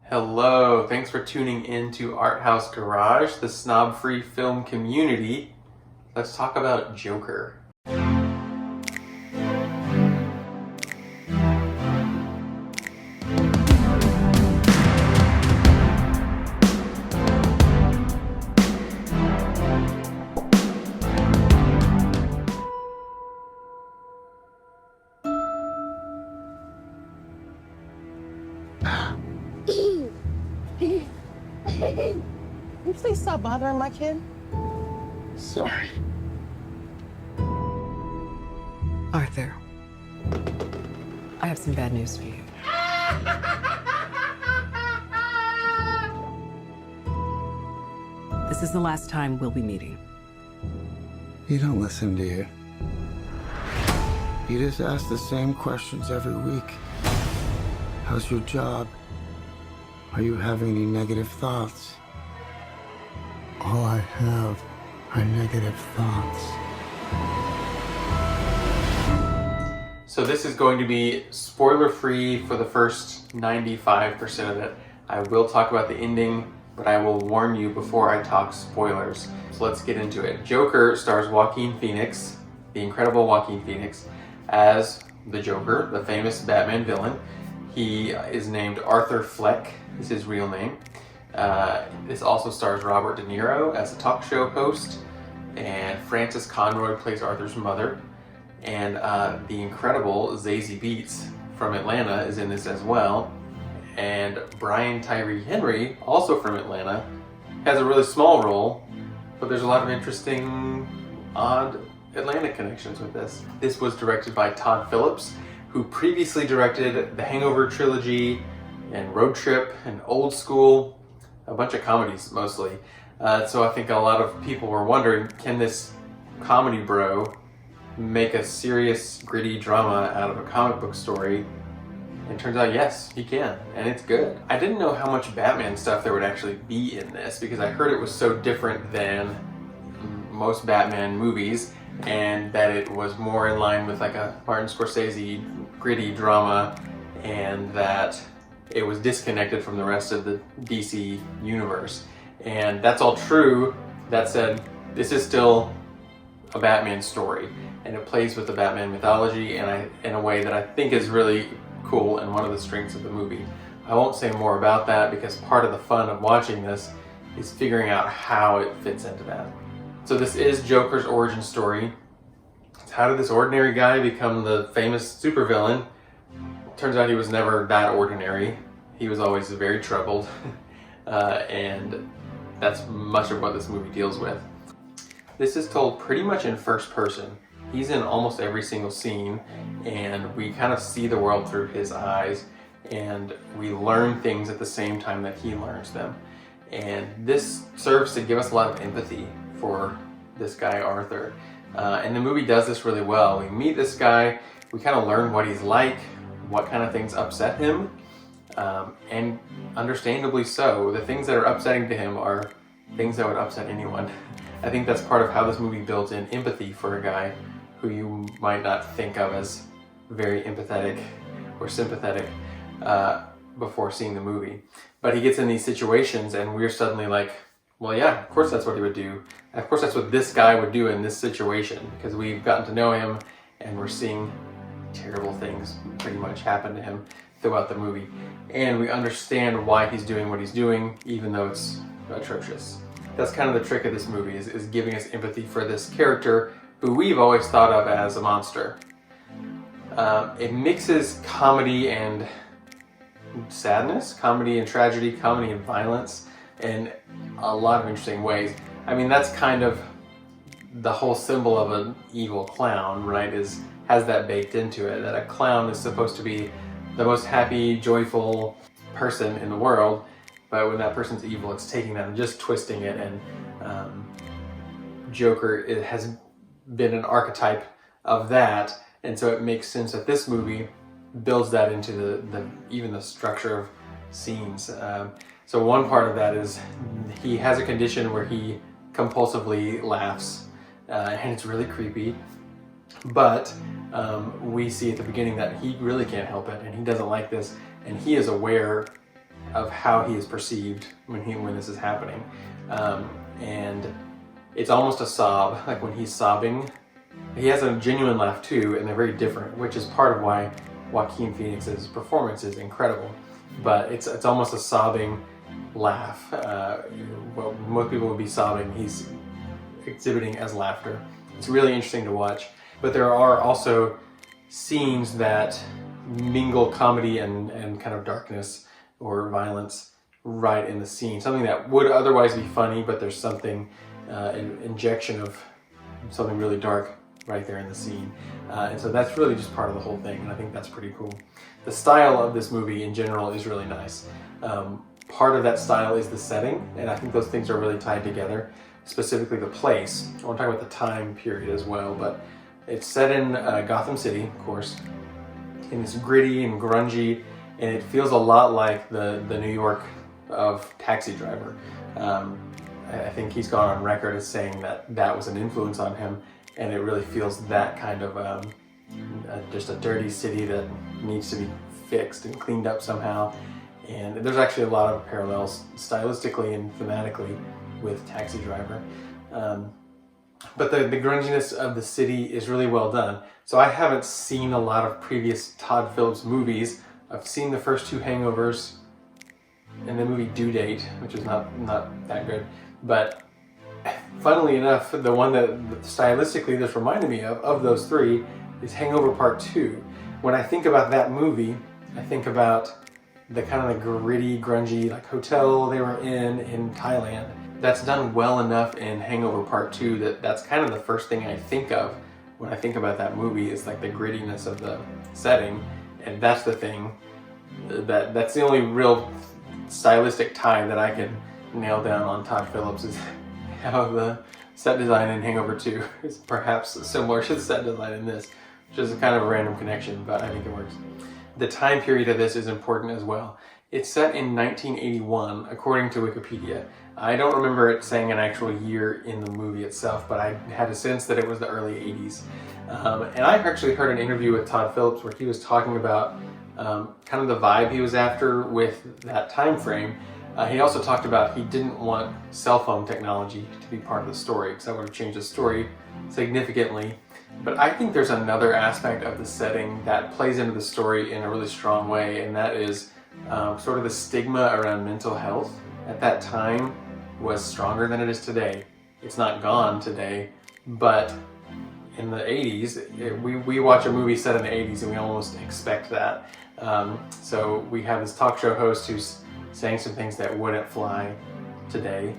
Hello, thanks for tuning in to Art House Garage, the snob-free film community. Let's talk about Joker. Can you please stop bothering my kid? Sorry. Arthur, I have some bad news for you. This is the last time we'll be meeting. You don't listen, do you? You just ask the same questions every week. How's your job? Are you having any negative thoughts? All I have are negative thoughts. So this is going to be spoiler-free for the first 95% of it. I will talk about the ending, but I will warn you before I talk spoilers. So let's get into it. Joker stars Joaquin Phoenix, the incredible Joaquin Phoenix, as the Joker, the famous Batman villain. He is named Arthur Fleck, is his real name. This also stars Robert De Niro as a talk show host, and Frances Conroy plays Arthur's mother, and the incredible Zazie Beetz from Atlanta is in this as well, and Brian Tyree Henry, also from Atlanta, has a really small role, but there's a lot of interesting, odd Atlanta connections with this. This was directed by Todd Phillips, who previously directed the Hangover trilogy and Road Trip and Old School, a bunch of comedies mostly. So I think a lot of people were wondering, can this comedy bro make a serious, gritty drama out of a comic book story? And it turns out, yes, he can, and it's good. I didn't know how much Batman stuff there would actually be in this, because I heard it was so different than most Batman movies, and that it was more in line with like a Martin Scorsese gritty drama, and that it was disconnected from the rest of the DC universe. And that's all true. That said, this is still a Batman story, and it plays with the Batman mythology in a way that I think is really cool and one of the strengths of the movie. I won't say more about that because part of the fun of watching this is figuring out how it fits into that. So this is Joker's origin story. It's how did this ordinary guy become the famous supervillain? Turns out he was never that ordinary. He was always very troubled. And that's much of what this movie deals with. This is told pretty much in first person. He's in almost every single scene, and we kind of see the world through his eyes, and we learn things at the same time that he learns them. And this serves to give us a lot of empathy for this guy Arthur. And the movie does this really well. We meet this guy, we kind of learn what he's like, what kind of things upset him, and understandably so. The things that are upsetting to him are things that would upset anyone. I think that's part of how this movie builds in empathy for a guy who you might not think of as very empathetic or sympathetic before seeing the movie. But he gets in these situations and we're suddenly like, well, yeah, of course that's what he would do. Of course that's what this guy would do in this situation, because we've gotten to know him and we're seeing terrible things pretty much happen to him throughout the movie. And we understand why he's doing what he's doing, even though it's atrocious. That's kind of the trick of this movie, is giving us empathy for this character who we've always thought of as a monster. It mixes comedy and sadness, comedy and tragedy, comedy and violence in a lot of interesting ways. I mean, that's kind of the whole symbol of an evil clown, right? Has that baked into it, that a clown is supposed to be the most happy, joyful person in the world, but when that person's evil, it's taking that and just twisting it. And Joker, it has been an archetype of that, and so it makes sense that this movie builds that into even the structure of scenes. So one part of that is he has a condition where he compulsively laughs, and it's really creepy. But we see at the beginning that he really can't help it, and he doesn't like this, and he is aware of how he is perceived when this is happening. And it's almost a sob, like when he's sobbing. He has a genuine laugh too, and they're very different, which is part of why Joaquin Phoenix's performance is incredible. But it's almost a sobbing laugh. What most people would be sobbing, he's exhibiting as laughter. It's really interesting to watch. But there are also scenes that mingle comedy and kind of darkness or violence right in the scene. Something that would otherwise be funny, but there's something, an injection of something really dark right there in the scene. And so that's really just part of the whole thing, and I think that's pretty cool. The style of this movie in general is really nice. Part of that style is the setting, and I think those things are really tied together, specifically the place. I want to talk about the time period as well, but it's set in Gotham City, of course, and it's gritty and grungy, and it feels a lot like the New York of Taxi Driver. I think he's gone on record as saying that was an influence on him, and it really feels that kind of just a dirty city that needs to be fixed and cleaned up somehow. And there's actually a lot of parallels stylistically and thematically with Taxi Driver. But the grunginess of the city is really well done. So I haven't seen a lot of previous Todd Phillips movies. I've seen the first two Hangovers and the movie Due Date, which is not that good. But funnily enough, the one that stylistically this reminded me of those three is Hangover Part 2. When I think about that movie, I think about the kind of the gritty, grungy like hotel they were in Thailand. That's done well enough in Hangover Part 2 that's kind of the first thing I think of when I think about that movie, is like the grittiness of the setting. And that's the thing, that's the only real stylistic tie that I can nail down on Todd Phillips, is how the set design in Hangover 2 is perhaps similar to the set design in this, which is a kind of a random connection, but I think it works. The time period of this is important as well. It's set in 1981, according to Wikipedia. I don't remember it saying an actual year in the movie itself, but I had a sense that it was the early 80s. And I actually heard an interview with Todd Phillips where he was talking about kind of the vibe he was after with that time frame. He also talked about he didn't want cell phone technology to be part of the story, because that would have changed the story significantly. But I think there's another aspect of the setting that plays into the story in a really strong way, and that is sort of the stigma around mental health at that time was stronger than it is today. It's not gone today, but in the 80s, we watch a movie set in the 80s and we almost expect that. So we have this talk show host who's saying some things that wouldn't fly today.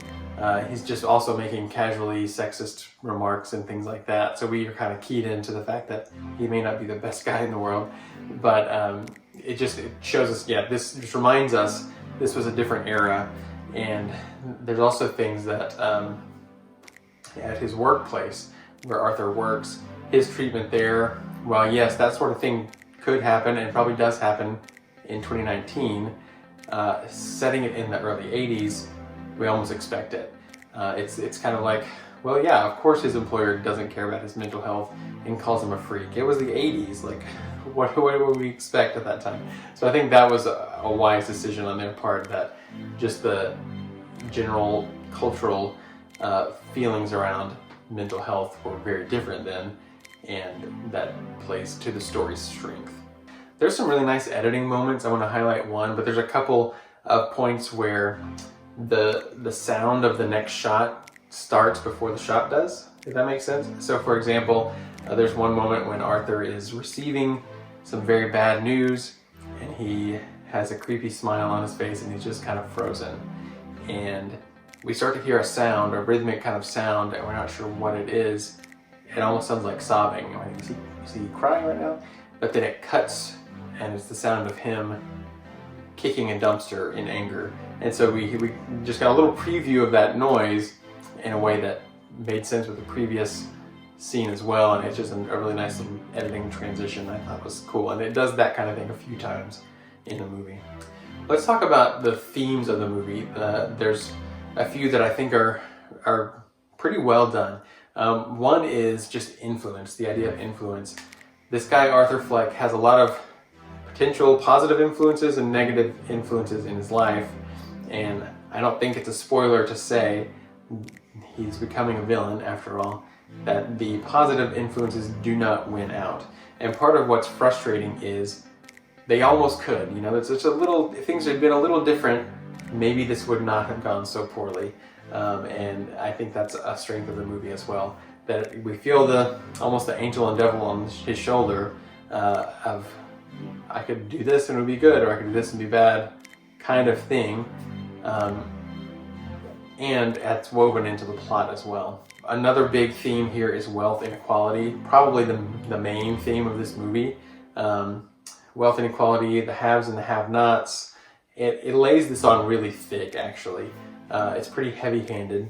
He's just also making casually sexist remarks and things like that. So we are kind of keyed into the fact that he may not be the best guy in the world, but it shows us, this just reminds us this was a different era. And there's also things that at his workplace where Arthur works, his treatment there, well, yes, that sort of thing could happen and probably does happen in 2019. Setting it in the early 80s, we almost expect it. It's kind of like, well, yeah, of course his employer doesn't care about his mental health and calls him a freak. It was the 80s, like what would we expect at that time? So I think that was a wise decision on their part, that just the general cultural feelings around mental health were very different then, and that plays to the story's strength. There's some really nice editing moments. I want to highlight one, but there's a couple of points where the sound of the next shot starts before the shot does, if that makes sense. So for example, there's one moment when Arthur is receiving some very bad news and he has a creepy smile on his face and he's just kind of frozen. And we start to hear a sound, a rhythmic kind of sound, and we're not sure what it is. It almost sounds like sobbing. Like, is he crying right now? But then it cuts and it's the sound of him kicking a dumpster in anger. And so we just got a little preview of that noise in a way that made sense with the previous scene as well, and it's just a really nice little editing transition I thought was cool, and it does that kind of thing a few times in the movie. Let's talk about the themes of the movie. There's a few that I think are pretty well done. One is just influence, the idea of influence. This guy Arthur Fleck has a lot of potential positive influences and negative influences in his life. And I don't think it's a spoiler to say he's becoming a villain after all, that the positive influences do not win out. And part of what's frustrating is they almost could, you know, it's just a little, if things had been a little different, maybe this would not have gone so poorly. And I think that's a strength of the movie as well, that we feel almost the angel and devil on his shoulder of, I could do this and it would be good, or I could do this and be bad kind of thing. And it's woven into the plot as well. Another big theme here is wealth inequality, probably the main theme of this movie. Wealth inequality, the haves and the have-nots. It lays this on really thick, actually. It's pretty heavy-handed.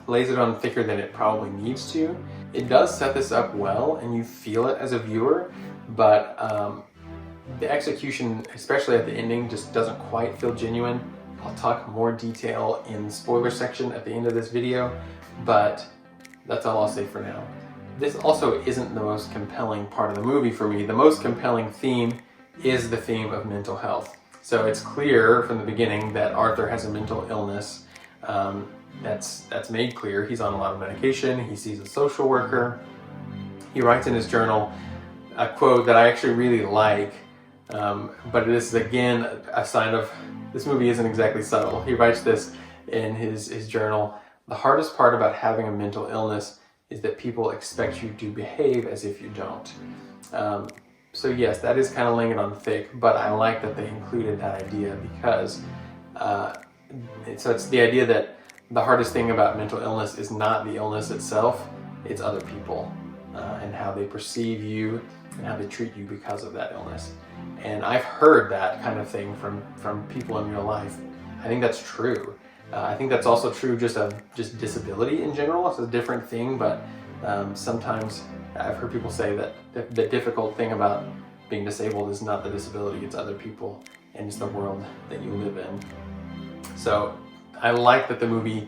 Lays it on thicker than it probably needs to. It does set this up well, and you feel it as a viewer, but the execution, especially at the ending, just doesn't quite feel genuine. I'll talk more detail in the spoiler section at the end of this video, but that's all I'll say for now. This also isn't the most compelling part of the movie for me. The most compelling theme is the theme of mental health. So it's clear from the beginning that Arthur has a mental illness. That's made clear. He's on a lot of medication. He sees a social worker. He writes in his journal a quote that I actually really like, but this is again a sign of this movie isn't exactly subtle. He writes this in his journal. The hardest part about having a mental illness is that people expect you to behave as if you don't. So yes, that is kind of laying it on thick, but I like that they included that idea because so it's the idea that the hardest thing about mental illness is not the illness itself, it's other people and how they perceive you and how they treat you because of that illness. And I've heard that kind of thing from people in real life. I think that's true. I think that's also true just of disability in general. It's a different thing, but sometimes I've heard people say that the difficult thing about being disabled is not the disability, it's other people and it's the world that you live in. So I like that the movie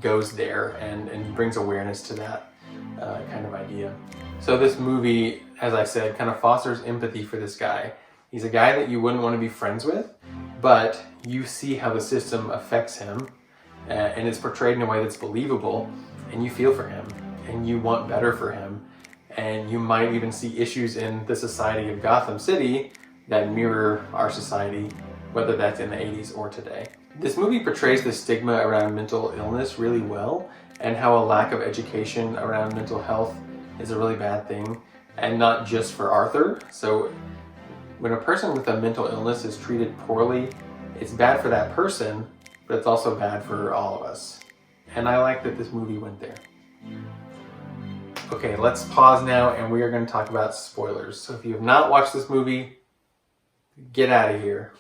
goes there and brings awareness to that kind of idea. So this movie, as I said, kind of fosters empathy for this guy. He's a guy that you wouldn't want to be friends with, but you see how the system affects him and it's portrayed in a way that's believable, and you feel for him and you want better for him, and you might even see issues in the society of Gotham City that mirror our society, whether that's in the 80s or today. This movie portrays the stigma around mental illness really well, and how a lack of education around mental health is a really bad thing, and not just for Arthur. So when a person with a mental illness is treated poorly, it's bad for that person, but it's also bad for all of us. And I like that this movie went there. Okay, let's pause now and we are going to talk about spoilers. So if you have not watched this movie, get out of here.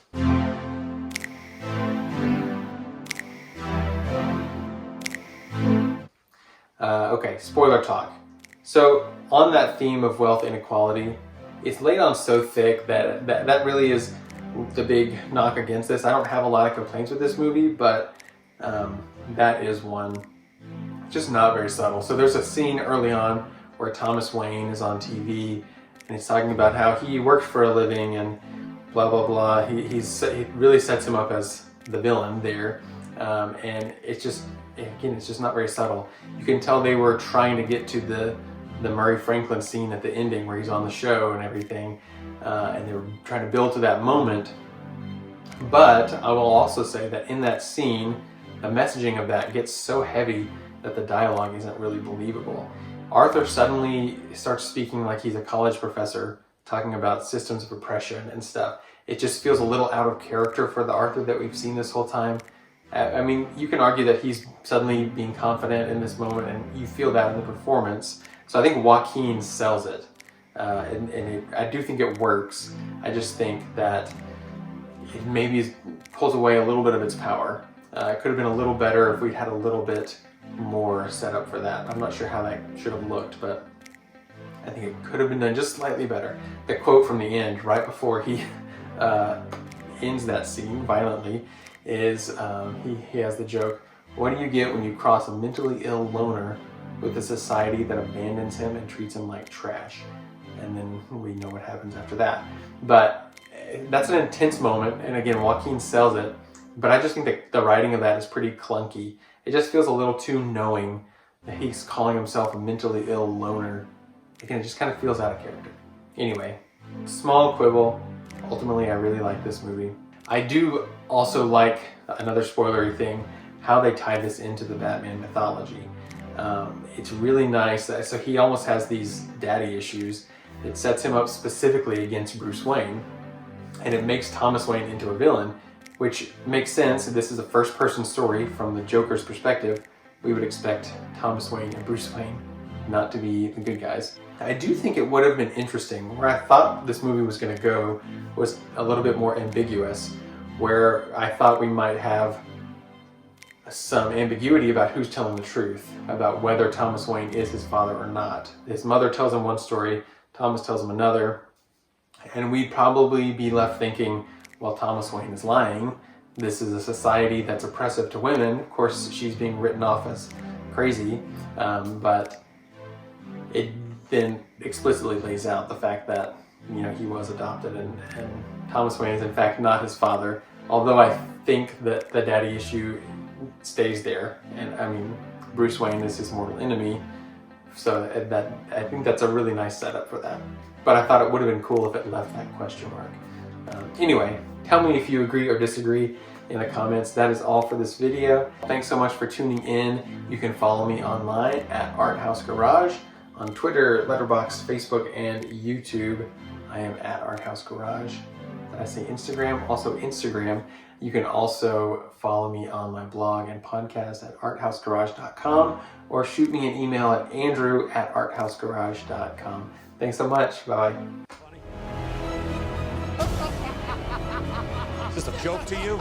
Okay, spoiler talk. So on that theme of wealth inequality, it's laid on so thick that really is the big knock against this. I don't have a lot of complaints with this movie, but that is one. Just not very subtle. So there's a scene early on where Thomas Wayne is on TV and he's talking about how he works for a living and blah blah blah. He really sets him up as the villain there, and it's just not very subtle. You can tell they were trying to get to the Murray Franklin scene at the ending where he's on the show and everything, and they were trying to build to that moment. But I will also say that in that scene, the messaging of that gets so heavy that the dialogue isn't really believable. Arthur suddenly starts speaking like he's a college professor, talking about systems of oppression and stuff. It just feels a little out of character for the Arthur that we've seen this whole time. I mean, you can argue that he's suddenly being confident in this moment, and you feel that in the performance. So I think Joaquin sells it, I do think it works. I just think that it maybe pulls away a little bit of its power. It could have been a little better if we had a little bit more set up for that. I'm not sure how that should have looked, but I think it could have been done just slightly better. The quote from the end, right before he ends that scene violently, is he has the joke, "What do you get when you cross a mentally ill loner with a society that abandons him and treats him like trash?" and then we know what happens after that. But that's an intense moment, and again, Joaquin sells it, but I just think that the writing of that is pretty clunky. It just feels a little too knowing that he's calling himself a mentally ill loner. Again, it just kind of feels out of character. Anyway, small quibble. Ultimately, I really like this movie. I do also like, another spoilery thing, how they tie this into the Batman mythology. It's really nice. So he almost has these daddy issues. It sets him up specifically against Bruce Wayne, and it makes Thomas Wayne into a villain, which makes sense. This is a first-person story from the Joker's perspective. We would expect Thomas Wayne and Bruce Wayne not to be the good guys. I do think it would have been interesting. Where I thought this movie was going to go was a little bit more ambiguous, where I thought we might have some ambiguity about who's telling the truth, about whether Thomas Wayne is his father or not. His mother tells him one story, Thomas tells him another, and we'd probably be left thinking, well, Thomas Wayne is lying. This is a society that's oppressive to women. Of course, she's being written off as crazy, but it then explicitly lays out the fact that, you know, he was adopted, and Thomas Wayne is in fact not his father, although I think that the daddy issue stays there. And I mean, Bruce Wayne is his mortal enemy, so that I think that's a really nice setup for that. But I thought it would have been cool if it left that question mark. Anyway, tell me if you agree or disagree in the comments. That is all for this video. Thanks so much for tuning in. You can follow me online at Art House Garage on Twitter, Letterboxd, Facebook, and YouTube. I am at Art House Garage. Did I say Instagram? Also Instagram. You can also follow me on my blog and podcast at arthousegarage.com, or shoot me an email at andrew@arthousegarage.com. Thanks so much. Bye. Is this a joke to you?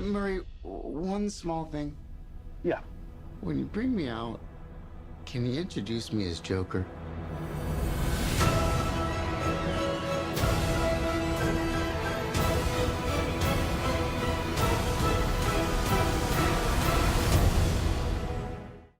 Murray, one small thing. Yeah. When you bring me out, can you introduce me as Joker?